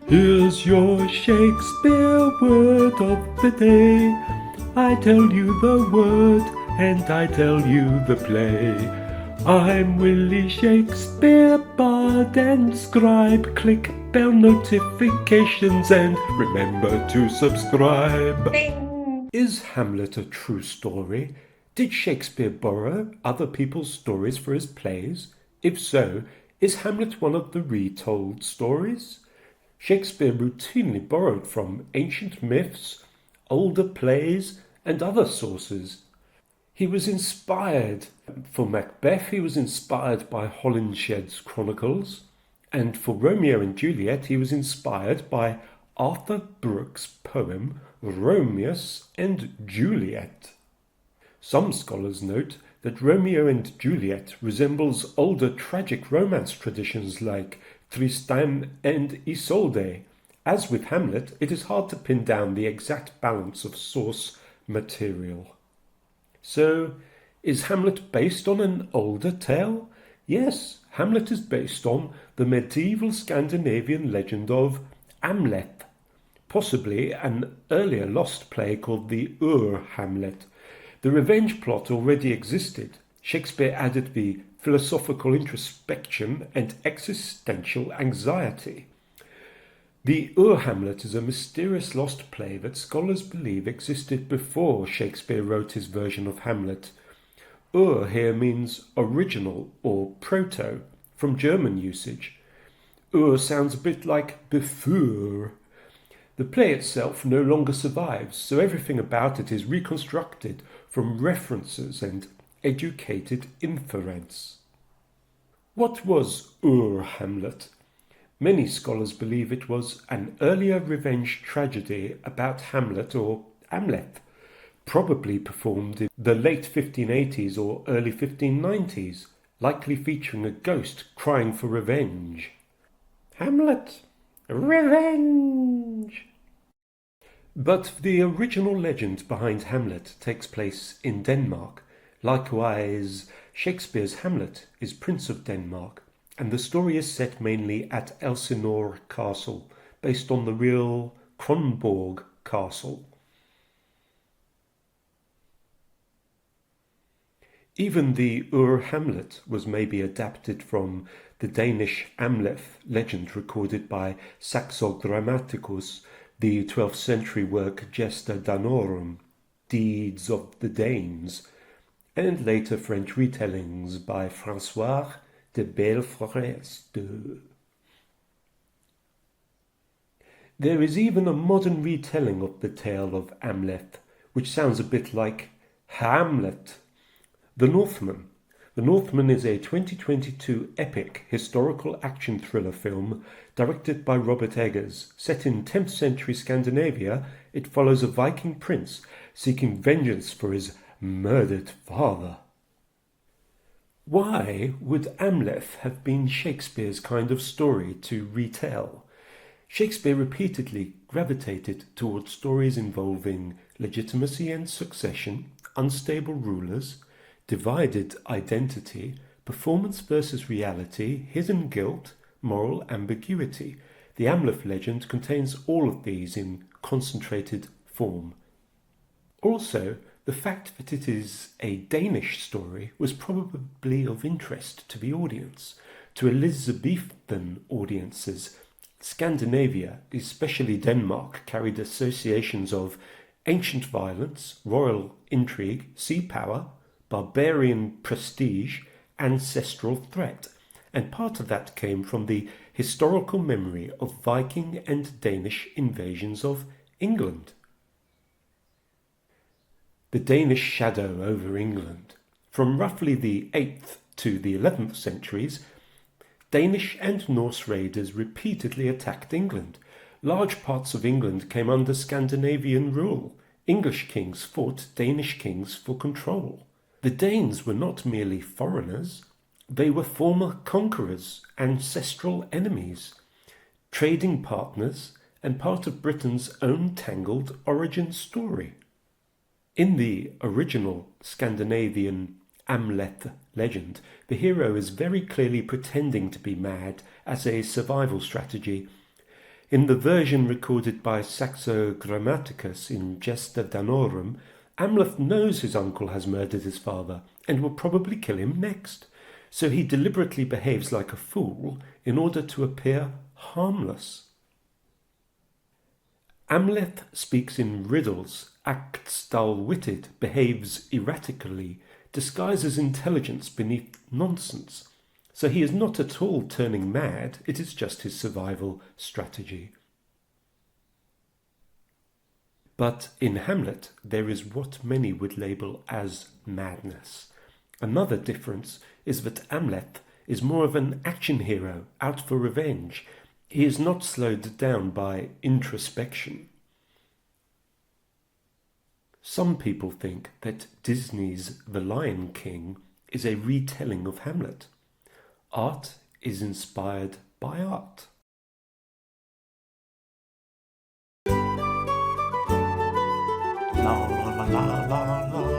Here's your Shakespeare word of the day. I tell you the word and I tell you the play. I'm Willie Shakespeare, bard and scribe. Click bell notifications and remember to subscribe. Bing. Is Hamlet a true story? Did Shakespeare borrow other people's stories for his plays? If so, is Hamlet one of the retold stories? Shakespeare routinely borrowed from ancient myths, older plays, and other sources. He was inspired. For Macbeth, he was inspired by Holinshed's Chronicles, and for Romeo and Juliet, he was inspired by Arthur Brooke's poem Romeus and Juliet. Some scholars note that Romeo and Juliet resembles older tragic romance traditions like Tristan and Isolde. As with Hamlet, it is hard to pin down the exact balance of source material. So, is Hamlet based on an older tale? Yes, Hamlet is based on the medieval Scandinavian legend of Amleth, possibly an earlier lost play called the Hamlet. The revenge plot already existed. Shakespeare added the philosophical introspection and existential anxiety. The Hamlet is a mysterious lost play that scholars believe existed before Shakespeare wrote his version of Hamlet. Here means original or proto, from German usage. Sounds a bit like before. The play itself no longer survives, so everything about it is reconstructed from references and educated inference. What was Hamlet? Many scholars believe it was an earlier revenge tragedy about Hamlet or Amleth, probably performed in the late 1580s or early 1590s, likely featuring a ghost crying for revenge. Hamlet, revenge! But the original legend behind Hamlet takes place in Denmark. Likewise, Shakespeare's Hamlet is Prince of Denmark, and the story is set mainly at Elsinore Castle, based on the real Kronborg Castle. Even the Hamlet was maybe adapted from the Danish Amleth legend recorded by Saxo Grammaticus, the 12th century work Gesta Danorum, Deeds of the Danes, and later French retellings by François de Belforest. There is even a modern retelling of the tale of Amleth, which sounds a bit like Hamlet. The Northman. The Northman is a 2022 epic historical action thriller film directed by Robert Eggers. Set in 10th century Scandinavia, it follows a Viking prince seeking vengeance for his murdered father. Why would Amleth have been Shakespeare's kind of story to retell? Shakespeare repeatedly gravitated towards stories involving legitimacy and succession, unstable rulers, divided identity, performance versus reality, hidden guilt, moral ambiguity. The Amleth legend contains all of these in concentrated form. Also, the fact that it is a Danish story was probably of interest to the audience. To Elizabethan audiences, Scandinavia, especially Denmark, carried associations of ancient violence, royal intrigue, sea power, barbarian prestige, ancestral threat, and part of that came from the historical memory of Viking and Danish invasions of England. The Danish shadow over England. From roughly the 8th to the 11th centuries, Danish and Norse raiders repeatedly attacked England. Large parts of England came under Scandinavian rule. English kings fought Danish kings for control. The Danes were not merely foreigners, they were former conquerors, ancestral enemies, trading partners, and part of Britain's own tangled origin story. In the original Scandinavian Amleth legend, the hero is very clearly pretending to be mad as a survival strategy. In the version recorded by Saxo Grammaticus in Gesta Danorum, Amleth knows his uncle has murdered his father and will probably kill him next, so he deliberately behaves like a fool in order to appear harmless. Amleth speaks in riddles, acts dull-witted, behaves erratically, disguises intelligence beneath nonsense. So he is not at all turning mad, it is just his survival strategy. But in Hamlet, there is what many would label as madness. Another difference is that Amleth is more of an action hero, out for revenge. He is not slowed down by introspection. Some people think that Disney's The Lion King is a retelling of Hamlet. Art is inspired by art. La la la la la.